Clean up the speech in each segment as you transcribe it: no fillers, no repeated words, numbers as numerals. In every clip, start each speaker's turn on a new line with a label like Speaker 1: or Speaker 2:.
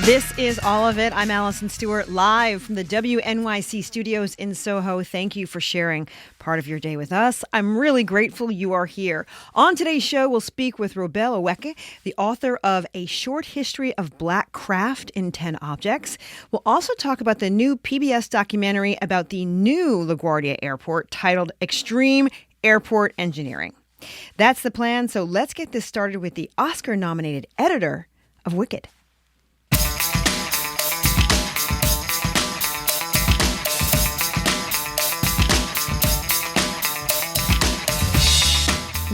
Speaker 1: This is All of It. I'm Alison Stewart, live from the WNYC studios in Soho. Thank you for sharing part of your day with us. I'm really grateful you are here. On today's show, we'll speak with Robe Oweke, the author of A Short History of Black Craft in 10 Objects. We'll also talk about the new PBS documentary about the new LaGuardia Airport titled Extreme Airport Engineering. That's the plan, so let's get this started with the Oscar-nominated editor of Wicked.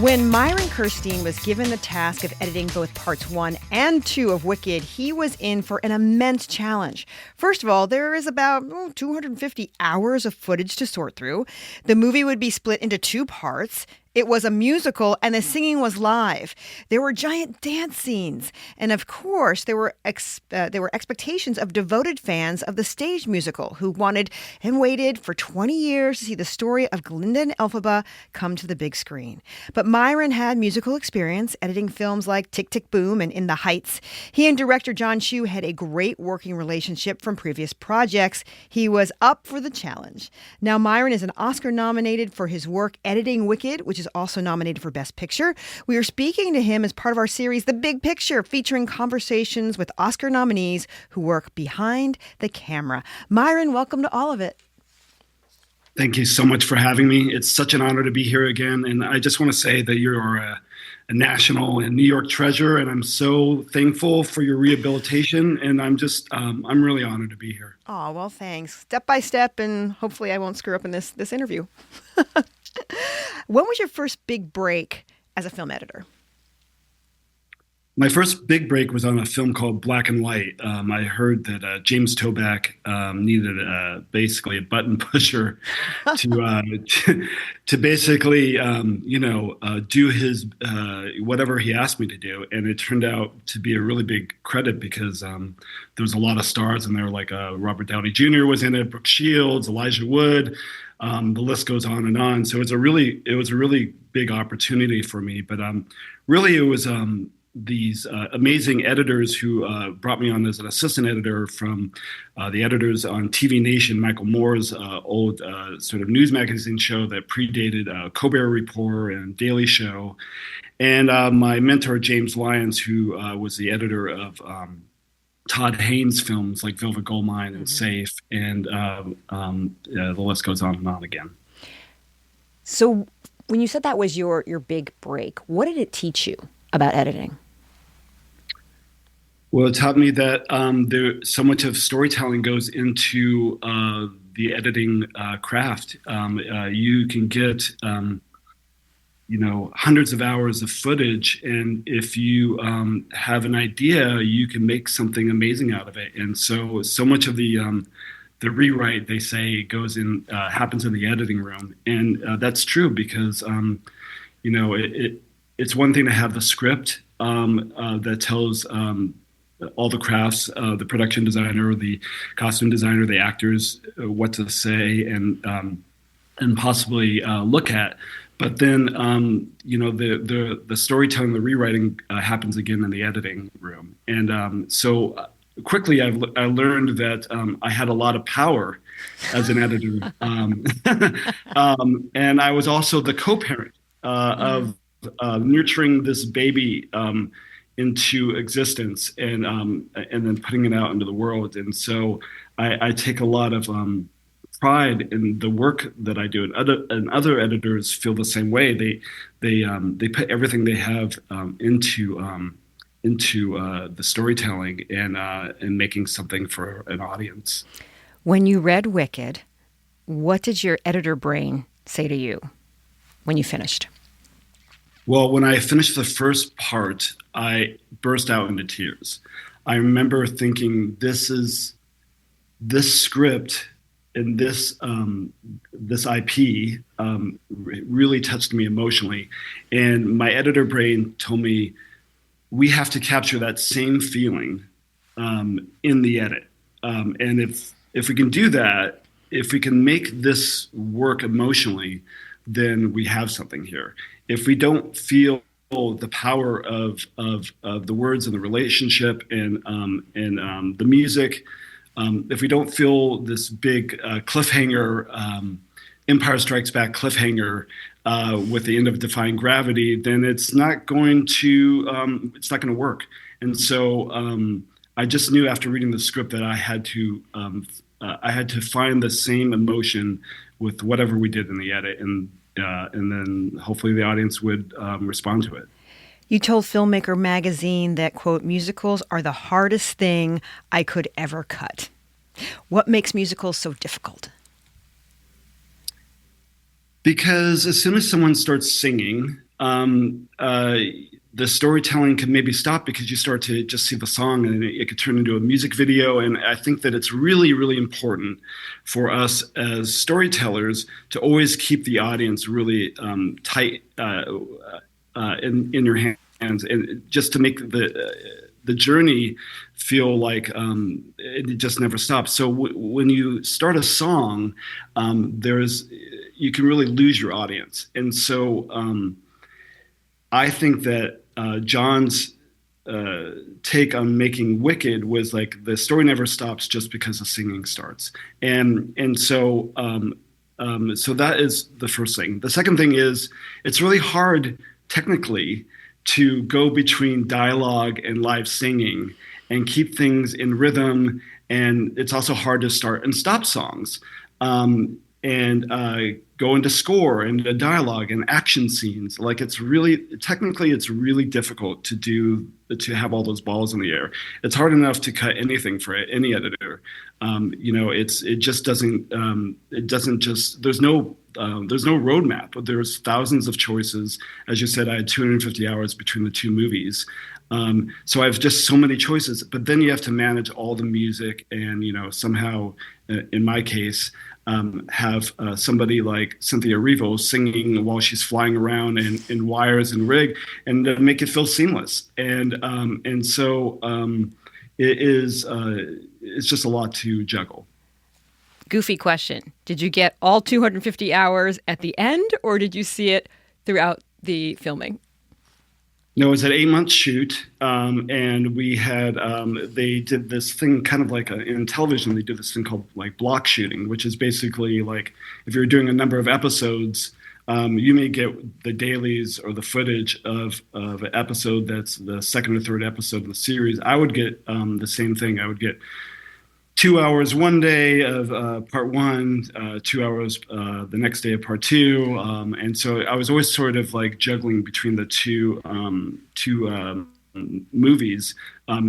Speaker 1: When Myron Kerstein was given the task of editing both parts 1 and 2 of Wicked, he was in for an immense challenge. First of all, there is about 250 hours of footage to sort through. The movie would be split into 2 parts. It was a musical, and the singing was live. There were giant dance scenes. And of course, there were expectations of devoted fans of the stage musical who wanted and waited for 20 years to see the story of Glinda and Elphaba come to the big screen. But Myron had musical experience editing films like Tick, Tick, Boom and In the Heights. He and director John Chu had a great working relationship from previous projects. He was up for the challenge. Now, Myron is an Oscar nominated for his work editing Wicked, which is also nominated for Best Picture. We are speaking to him as part of our series, The Big Picture, featuring conversations with Oscar nominees who work behind the camera. Myron, welcome to All of It.
Speaker 2: Thank you so much for having me. It's such an honor to be here again. And I just want to say that you're a national and New York treasure, and I'm so thankful for your rehabilitation. And I'm really honored to be here.
Speaker 1: Oh, well, thanks. Step by step, and hopefully I won't screw up in this interview. When was your first big break as a film editor?
Speaker 2: My first big break was on a film called Black and White. I heard that James Toback needed basically a button pusher to basically do his whatever he asked me to do, and it turned out to be a really big credit because there was a lot of stars in there, like Robert Downey Jr. was in it, Brooke Shields, Elijah Wood. The list goes on and on. So it was a really big opportunity for me. But really, it was these amazing editors who brought me on as an assistant editor from the editors on TV Nation, Michael Moore's old sort of news magazine show that predated Colbert Report and Daily Show, and my mentor James Lyons, who was the editor of Todd Haynes films like Velvet Goldmine and Safe, and the list goes on and on again.
Speaker 1: So when you said that was your big break, what did it teach you about editing?
Speaker 2: Well, it taught me that so much of storytelling goes into the editing craft. You can get hundreds of hours of footage, and if you have an idea, you can make something amazing out of it. And so much of the rewrite, they say, goes in happens in the editing room, and that's true because it's one thing to have the script that tells all the crafts, the production designer, the costume designer, the actors, what to say and possibly look at. But then, the storytelling, the rewriting happens again in the editing room. And so quickly I learned that I had a lot of power as an editor. And I was also the co-parent of nurturing this baby into existence and then putting it out into the world. And so I take a lot of pride in the work that I do, and other editors feel the same way. They put everything they have into the storytelling and making something for an audience.
Speaker 1: When you read Wicked, what did your editor brain say to you when you finished?
Speaker 2: Well, when I finished the first part, I burst out into tears. I remember thinking, this script and this IP really touched me emotionally. And my editor brain told me, we have to capture that same feeling in the edit. And if we can do that, if we can make this work emotionally, then we have something here. If we don't feel the power of the words and the relationship and the music, if we don't feel this big cliffhanger, Empire Strikes Back cliffhanger with the end of Defying Gravity, then it's not going to work. And so I just knew after reading the script that I had to find the same emotion with whatever we did in the edit, and then hopefully the audience would respond to it.
Speaker 1: You told Filmmaker magazine that, quote, musicals are the hardest thing I could ever cut. What makes musicals so difficult?
Speaker 2: Because as soon as someone starts singing, the storytelling can maybe stop because you start to just see the song and it could turn into a music video. And I think that it's really, really important for us as storytellers to always keep the audience really tight in your hands, and just to make the journey feel like it just never stops. So when you start a song, you can really lose your audience. And so I think that John's take on making Wicked was like the story never stops just because the singing starts. And so that is the first thing. The second thing is it's really hard technically to go between dialogue and live singing and keep things in rhythm. And it's also hard to start and stop songs. And go into score and dialogue and action scenes. Like it's really difficult to have all those balls in the air. It's hard enough to cut anything for any editor. It just doesn't. There's no roadmap. But there's thousands of choices. As you said, I had 250 hours between the two movies. So I have just so many choices. But then you have to manage all the music and somehow, in my case, have somebody like Cynthia Erivo singing while she's flying around in wires and rig, and make it feel seamless. And so it's just a lot to juggle.
Speaker 1: Goofy question. Did you get all 250 hours at the end, or did you see it throughout the filming?
Speaker 2: No, it was an 8-month shoot, and we had they did this thing kind of like in television. They do this thing called like block shooting, which is basically like if you're doing a number of episodes, you may get the dailies or the footage of an episode that's the second or third episode of the series. I would get the same thing. I would get 2 hours one day of part one, 2 hours the next day of part two. And so I was always sort of like juggling between the two movies.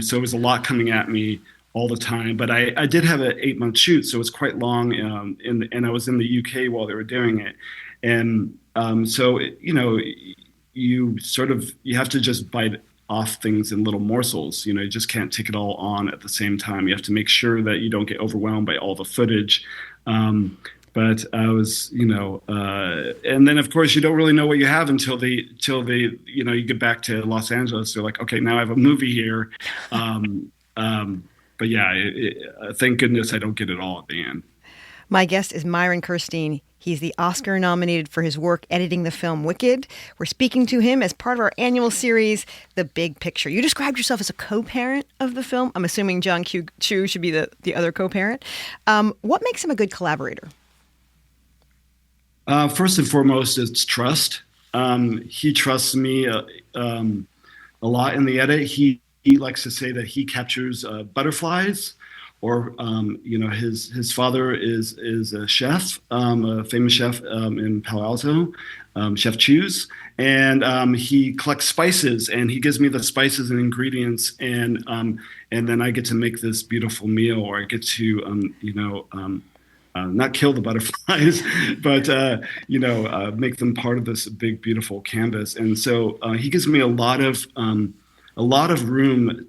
Speaker 2: So it was a lot coming at me all the time. But I did have an 8-month shoot, so it was quite long. And I was in the UK while they were doing it. And so, you have to just bite off things in little morsels. You just can't take it all on at the same time. You have to make sure that you don't get overwhelmed by all the footage. But I was, and then of course you don't really know what you have until you get back to Los Angeles. They're like, okay, now I have a movie here. But yeah, thank goodness I don't get it all at the end.
Speaker 1: My guest is Myron Kerstein. He's the Oscar nominated for his work editing the film Wicked. We're speaking to him as part of our annual series, The Big Picture. You described yourself as a co-parent of the film. I'm assuming John Chu should be the other co-parent. What makes him a good collaborator?
Speaker 2: First and foremost, it's trust. He trusts me a lot in the edit. He likes to say that he captures butterflies. Or his father is a chef, a famous chef in Palo Alto, Chef Chu's, and he collects spices and he gives me the spices and ingredients, and then I get to make this beautiful meal, or I get to not kill the butterflies, but make them part of this big beautiful canvas. And so he gives me a lot of room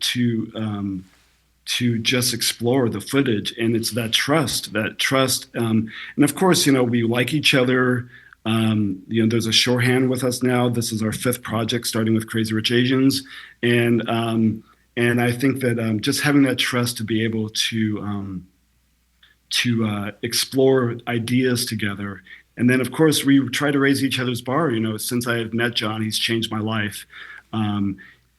Speaker 2: to just explore the footage. And it's that trust. And of course, we like each other. There's a shorthand with us now. This is our 5th project, starting with Crazy Rich Asians. And I think that just having that trust to be able to explore ideas together And then, of course, we try to raise each other's bar. Since I have met John, he's changed my life.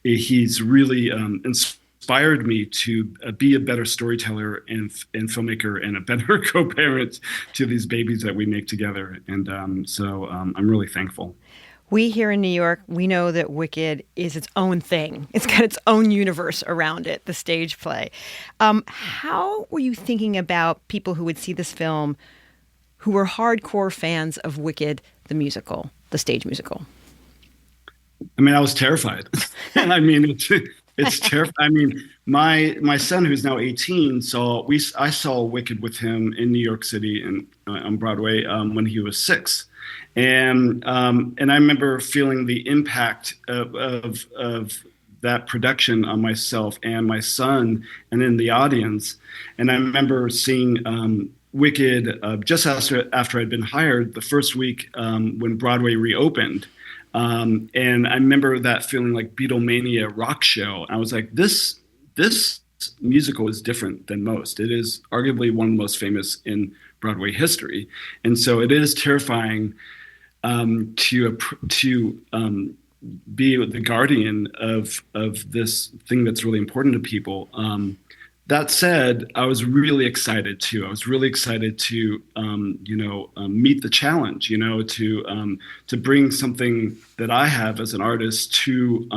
Speaker 2: He's really inspired me to be a better storyteller and filmmaker and a better co-parent to these babies that we make together. And so I'm really thankful.
Speaker 1: We here in New York, we know that Wicked is its own thing. It's got its own universe around it, the stage play. How were you thinking about people who would see this film who were hardcore fans of Wicked, the musical, the stage musical?
Speaker 2: I mean, I was terrified. I mean, it's terrifying. I mean, my son, who's now 18, I saw Wicked with him in New York City and on Broadway when he was 6. And I remember feeling the impact of that production on myself and my son and in the audience. And I remember seeing Wicked just after I'd been hired the first week when Broadway reopened. And I remember that feeling like Beatlemania rock show. I was like, this musical is different than most. It is arguably one of the most famous in Broadway history. And so it is terrifying to be the guardian of this thing that's really important to people. That said, I was really excited too. I was really excited to meet the challenge, to bring something that I have as an artist to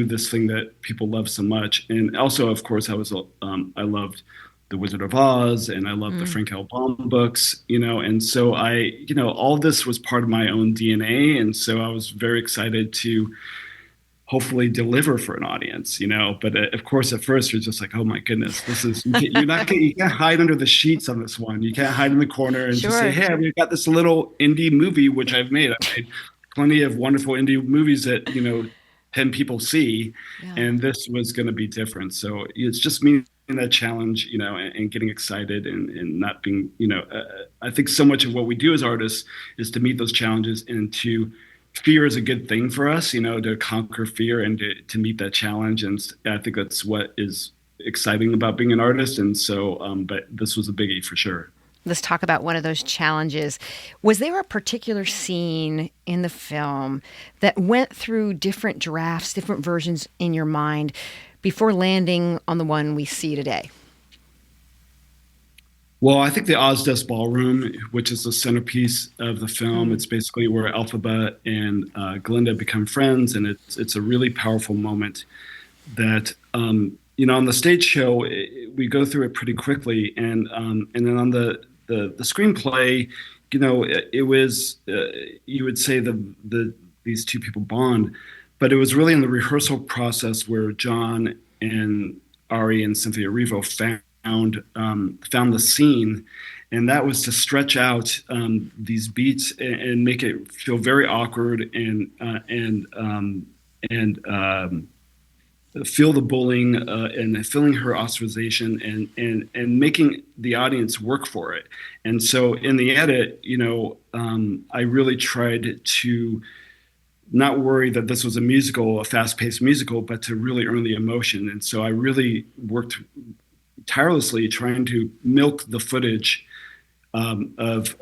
Speaker 2: this thing that people love so much. And also, of course, I loved The Wizard of Oz, and I love the Frank L. Baum books, and so all this was part of my own DNA. And so I was very excited to hopefully deliver for an audience, but of course, at first you're just like, oh my goodness, you can't hide under the sheets on this one. You can't hide in the corner and just say, hey, we've got this little indie movie, which I've made plenty of wonderful indie movies that, 10 people see, and this was going to be different. So it's just meeting that challenge, and getting excited and not being, I think so much of what we do as artists is to meet those challenges, and fear is a good thing for us, to conquer fear and to meet that challenge. And I think that's what is exciting about being an artist. And so, but this was a biggie for sure.
Speaker 1: Let's talk about one of those challenges. Was there a particular scene in the film that went through different drafts, different versions in your mind before landing on the one we see today?
Speaker 2: Well, I think the Ozdesk Ballroom, which is the centerpiece of the film, it's basically where Elphaba and Glinda become friends, and it's a really powerful moment that on the stage show we go through it pretty quickly, and then on the screenplay, it was you would say these two people bond, but it was really in the rehearsal process where John and Ari and Cynthia Erivo found the scene, and that was to stretch out these beats and make it feel very awkward and feel the bullying and feeling her ostracization and making the audience work for it. And so in the edit, I really tried to not worry that this was a fast-paced musical, but to really earn the emotion. And so I really worked tirelessly trying to milk the footage of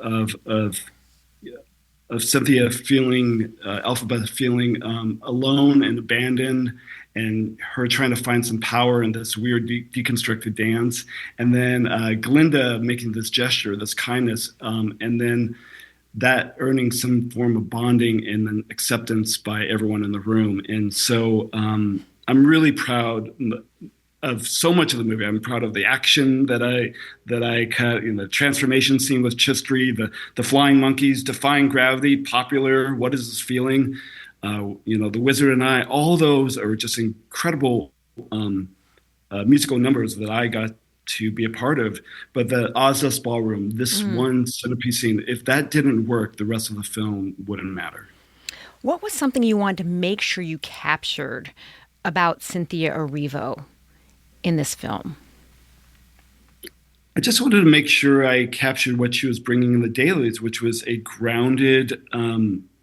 Speaker 2: Cynthia feeling, Elphaba feeling alone and abandoned, and her trying to find some power in this weird deconstructed dance, and then Glinda making this gesture, this kindness, and then that earning some form of bonding and then acceptance by everyone in the room. And so I'm really proud of so much of the movie. I'm proud of the action that I cut, the transformation scene with Chistry, the flying monkeys, defying gravity, popular, what is this feeling? The Wizard and I, all those are just incredible musical numbers that I got to be a part of. But the Ozdesk Ballroom, this one centerpiece scene, if that didn't work, the rest of the film wouldn't matter.
Speaker 1: What was something you wanted to make sure you captured about Cynthia Erivo in this film?
Speaker 2: I just wanted to make sure I captured what she was bringing in the dailies, which was a grounded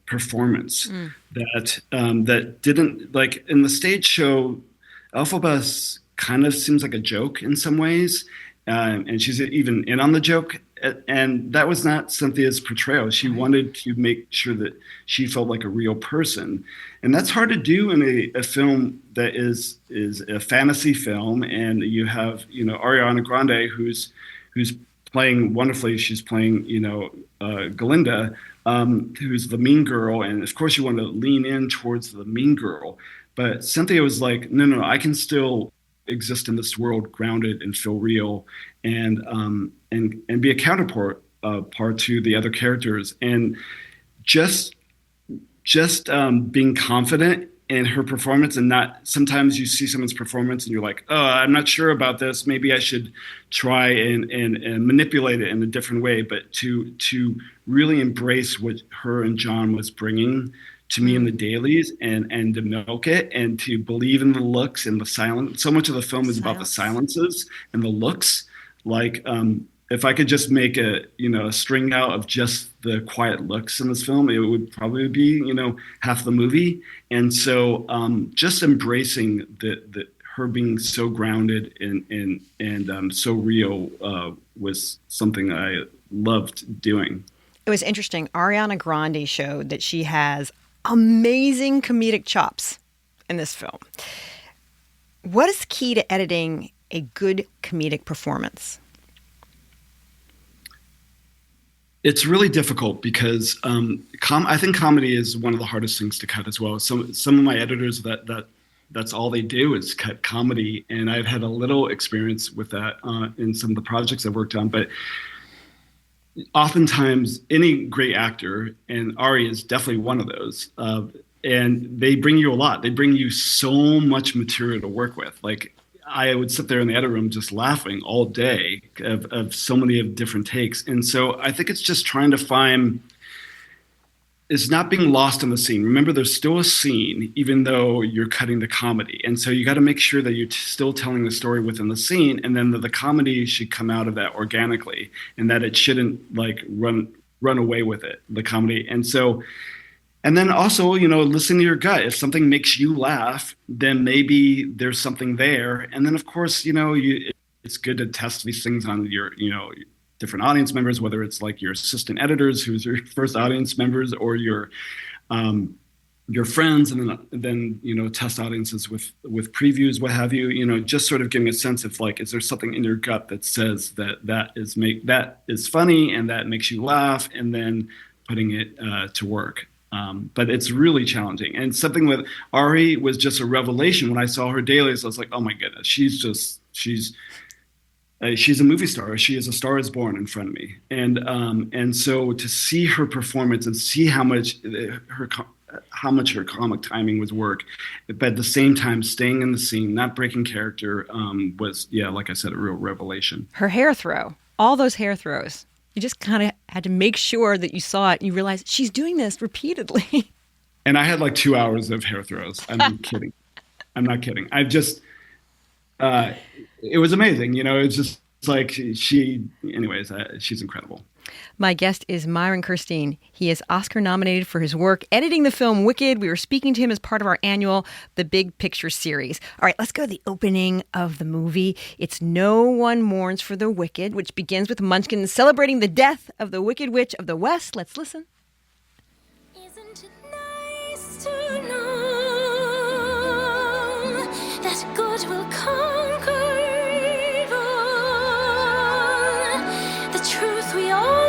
Speaker 2: performance that didn't, like in the stage show, Elphaba kind of seems like a joke in some ways, and she's even in on the joke and that was not Cynthia's portrayal. She wanted to make sure that she felt like a real person, and that's hard to do in a film that is a fantasy film. And you have Ariana Grande who's playing wonderfully. She's playing Glinda, who's the mean girl, and of course you want to lean in towards the mean girl. But Cynthia was like, no, I can still exist in this world, grounded and feel real, and be a counterpart part to the other characters, and just being confident in her performance, and not sometimes you see someone's performance and you're like, oh, I'm not sure about this. Maybe I should try and manipulate it in a different way. But to really embrace what her and John was bringing to me in the dailies, and to milk it, and to believe in the looks and the silence. So much of the film is about the silences and the looks. Like, if I could just make a string out of just the quiet looks in this film, it would probably be half the movie. And so just embracing the her being so grounded and so real was something I loved doing.
Speaker 1: It was interesting. Ariana Grande showed that she has amazing comedic chops in this film. What is key to editing a good comedic performance?
Speaker 2: It's really difficult because I think comedy is one of the hardest things to cut as well. Some of my editors that's all they do is cut comedy, and I've had a little experience with that in some of the projects I've worked on. But oftentimes, any great actor, and Ari is definitely one of those, and they bring you a lot. They bring you so much material to work with. Like, I would sit there in the edit room just laughing all day of so many of different takes. And so I think it's just trying to find, it's not being lost in the scene. Remember, there's still a scene, even though you're cutting the comedy. And so you got to make sure that you're still telling the story within the scene, and then the comedy should come out of that organically, and that it shouldn't like run away with it, the comedy. And then also, listen to your gut. If something makes you laugh, then maybe there's something there. And then, of course, it's good to test these things on your, different audience members, whether it's like your assistant editors, who's your first audience members, or your friends, and then test audiences with previews, what have you. Just sort of getting a sense of like, is there something in your gut that says that is funny and that makes you laugh, and then putting it to work. But it's really challenging. And something with Ari was just a revelation. When I saw her dailies, I was like, oh my goodness, she's a movie star. She is a Star is Born in front of me. And so to see her performance and see how much her comic timing was work, but at the same time staying in the scene, not breaking character, was, like I said, a real revelation.
Speaker 1: Her hair throw, all those hair throws. You just kind of had to make sure that you saw it and you realized she's doing this repeatedly.
Speaker 2: And I had like 2 hours of hair throws. I'm kidding. I'm not kidding. It was amazing. It's just like she's incredible.
Speaker 1: My guest is Myron Kerstein. He is Oscar nominated for his work editing the film Wicked. We were speaking to him as part of our annual The Big Picture series. All right, let's go to the opening of the movie. It's No One Mourns for the Wicked, which begins with Munchkins celebrating the death of the Wicked Witch of the West. Let's listen.
Speaker 3: Isn't it nice to know that good will conquer evil? The truth we all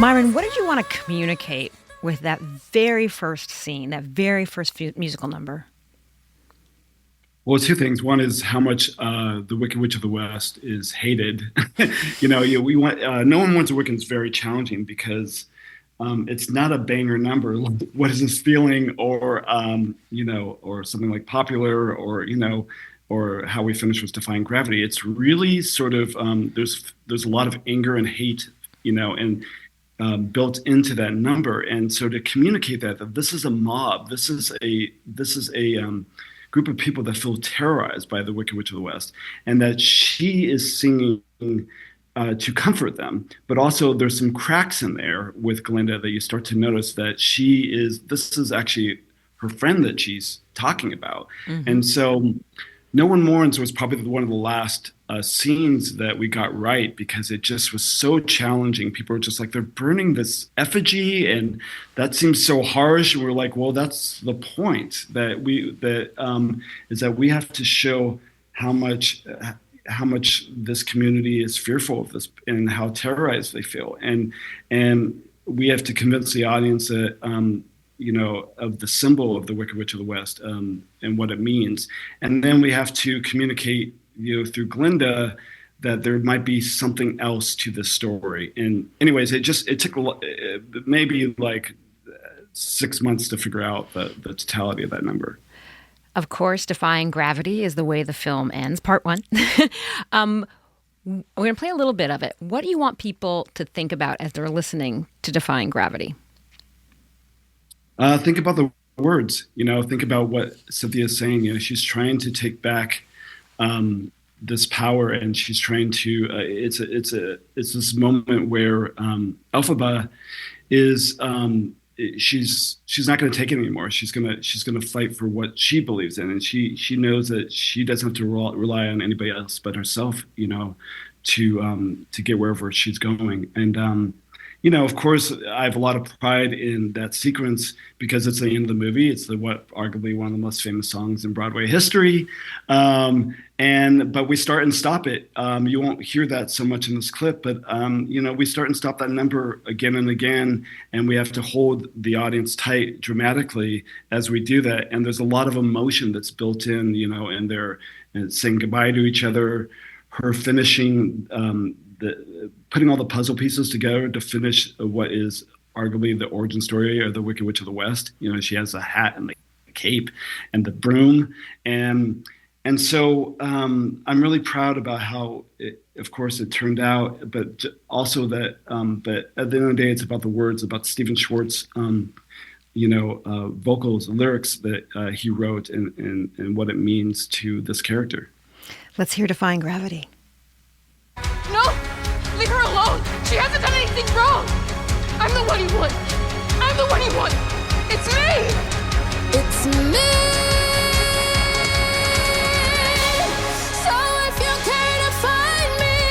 Speaker 1: Myron, what did you want to communicate with that very first scene, that very first musical number?
Speaker 2: Well, two things. One is how much the Wicked Witch of the West is hated. We want no one wants a Wicked is very challenging because it's not a banger number. What is this feeling, or or something like Popular, or How We Finish with Defying Gravity. It's really sort of there's a lot of anger and hate, and built into that number. And so to communicate that this is a mob, this is a group of people that feel terrorized by the Wicked Witch of the West, and that she is singing to comfort them. But also there's some cracks in there with Glinda that you start to notice that this is actually her friend that she's talking about. Mm-hmm. And so No One Mourns was probably one of the last scenes that we got right, because it just was so challenging. People were just like, they're burning this effigy, and that seems so harsh. And we're like, well, that's the point, is that we have to show how much this community is fearful of this and how terrorized they feel, and we have to convince the audience that of the symbol of the Wicked Witch of the West, and what it means. And then we have to communicate, through Glinda, that there might be something else to this story. And anyways, it took maybe like 6 months to figure out the totality of that number.
Speaker 4: Of course, Defying Gravity is the way the film ends, part one. We're going to play a little bit of it. What do you want people to think about as they're listening to Defying Gravity?
Speaker 2: Think about the words, think about what Cynthia is saying. She's trying to take back this power, and she's trying to, it's this moment where Elphaba is, she's not going to take it anymore. She's going to fight for what she believes in. And she knows that she doesn't have to rely on anybody else but herself, to get wherever she's going. And, of course, I have a lot of pride in that sequence because it's the end of the movie. It's arguably one of the most famous songs in Broadway history. But we start and stop it. You won't hear that so much in this clip, but we start and stop that number again and again, and we have to hold the audience tight dramatically as we do that. And there's a lot of emotion that's built in, and they're saying goodbye to each other. Her finishing putting all the puzzle pieces together to finish what is arguably the origin story of the Wicked Witch of the West. She has a hat and the cape and the broom, and so I'm really proud about how, of course, it turned out, but also that. But at the end of the day, it's about the words, about Stephen Schwartz, vocals, lyrics that he wrote, and what it means to this character.
Speaker 1: Let's hear Defying Gravity.
Speaker 5: No! Leave her alone! She hasn't done anything wrong! I'm the one you want! I'm the one you want! It's me!
Speaker 3: It's me. So if you care to find me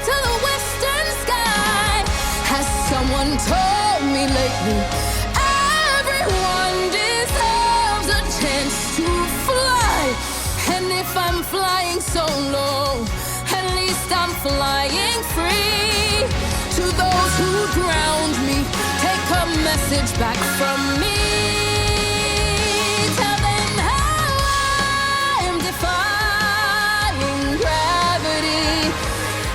Speaker 3: to the western sky, has someone told me lately, everyone deserves a chance to fly. And if I'm flying so low, at least I'm flying free. To those who drowned me, take a message back from me. Tell them how I'm defying gravity.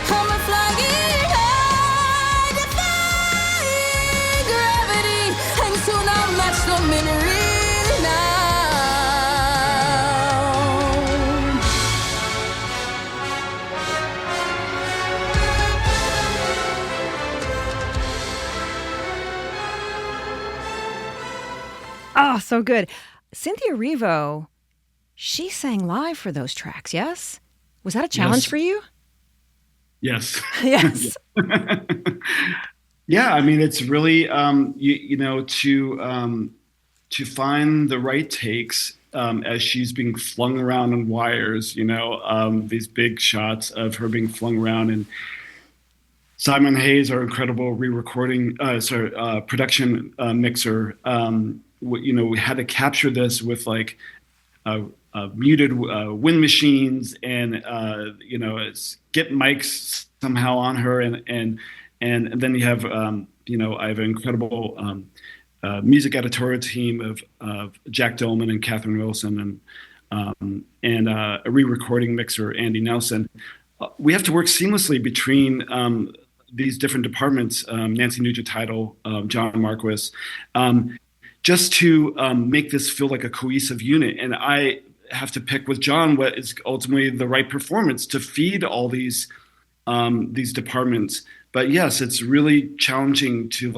Speaker 3: I'm a flying high, defying gravity. And soon I'll match the memory now.
Speaker 1: Oh, so good. Cynthia Erivo, she sang live for those tracks, yes? Was that a challenge for you?
Speaker 2: Yes.
Speaker 1: Yes.
Speaker 2: Yeah, I mean, it's really, to find the right takes as she's being flung around on wires, these big shots of her being flung around. And Simon Hayes, our incredible production mixer, we had to capture this with like muted wind machines and get mics somehow on her, and then you have I have an incredible music editorial team of Jack Dolman and Catherine Wilson, and a re-recording mixer, Andy Nelson. We have to work seamlessly between these different departments, Nancy Nugent Title, John Marquis, just to make this feel like a cohesive unit. And I have to pick with John what is ultimately the right performance to feed all these departments. But yes, it's really challenging to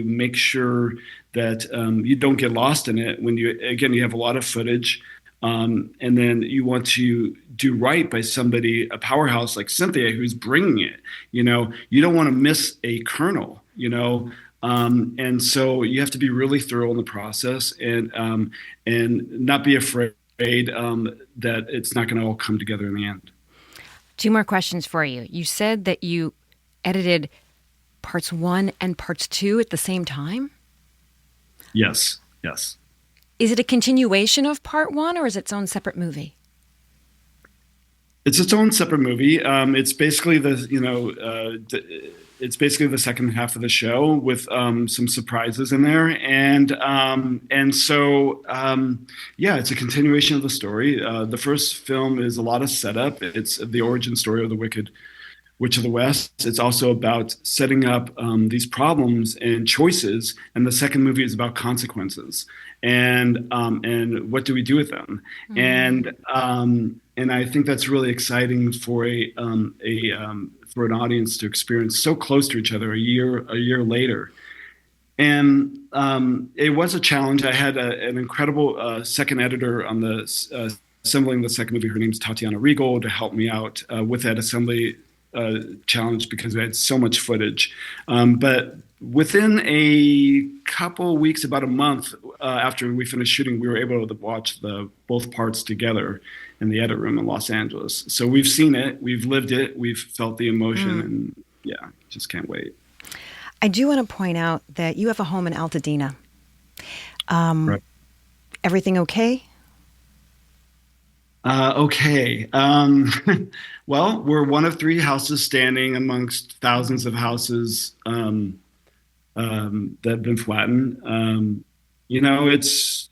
Speaker 2: make sure that you don't get lost in it when you have a lot of footage, and then you want to do right by somebody, a powerhouse like Cynthia, who's bringing it. You don't want to miss a kernel. And so you have to be really thorough in the process, and not be afraid that it's not going to all come together in the end.
Speaker 4: 2 more questions for you. You said that you edited parts 1 and parts 2 at the same time?
Speaker 2: Yes.
Speaker 4: Is it a continuation of part 1, or is it its own separate movie?
Speaker 2: It's its own separate movie. It's basically it's basically the second half of the show with some surprises in there, and so it's a continuation of the story. The first film is a lot of setup. It's the origin story of the Wicked Witch of the West. It's also about setting up these problems and choices, and the second movie is about consequences and what do we do with them. And I think that's really exciting for for an audience to experience so close to each other a year later. And it was a challenge. I had an incredible second editor on the assembling the second movie. Her name's Tatiana Regal, to help me out with that assembly challenge, because we had so much footage. But within a couple weeks, about a month after we finished shooting, we were able to watch both parts together in the edit room in Los Angeles. So we've seen it, we've lived it, we've felt the emotion, and just can't wait.
Speaker 1: I do want to point out that you have a home in Altadena.
Speaker 2: Right.
Speaker 1: Everything okay?
Speaker 2: Okay. Well, we're one of 3 houses standing amongst thousands of houses that have been flattened. It's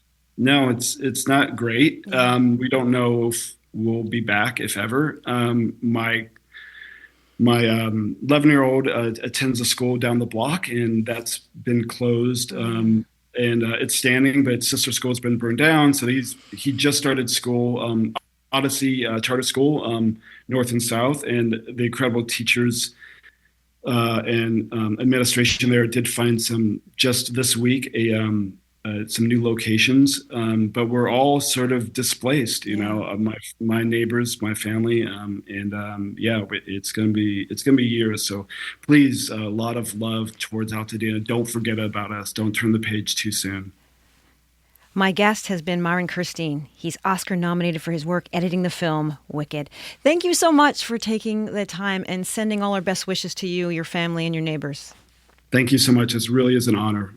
Speaker 2: not great. We don't know if we'll be back, if ever. My 11-year-old attends a school down the block, and that's been closed. And it's standing, but sister school's been burned down. So he just started school, Odyssey Charter School, North and South, and the incredible teachers and administration there did find just this week some new locations, but we're all sort of displaced. My neighbors, my family, it's gonna be years. So please, a lot of love towards Altadena. Don't forget about us. Don't turn the page too soon.
Speaker 1: My guest has been Myron Kerstein. He's Oscar nominated for his work editing the film Wicked. Thank you so much for taking the time and sending all our best wishes to you, your family, and your neighbors.
Speaker 2: Thank you so much. It really is an honor.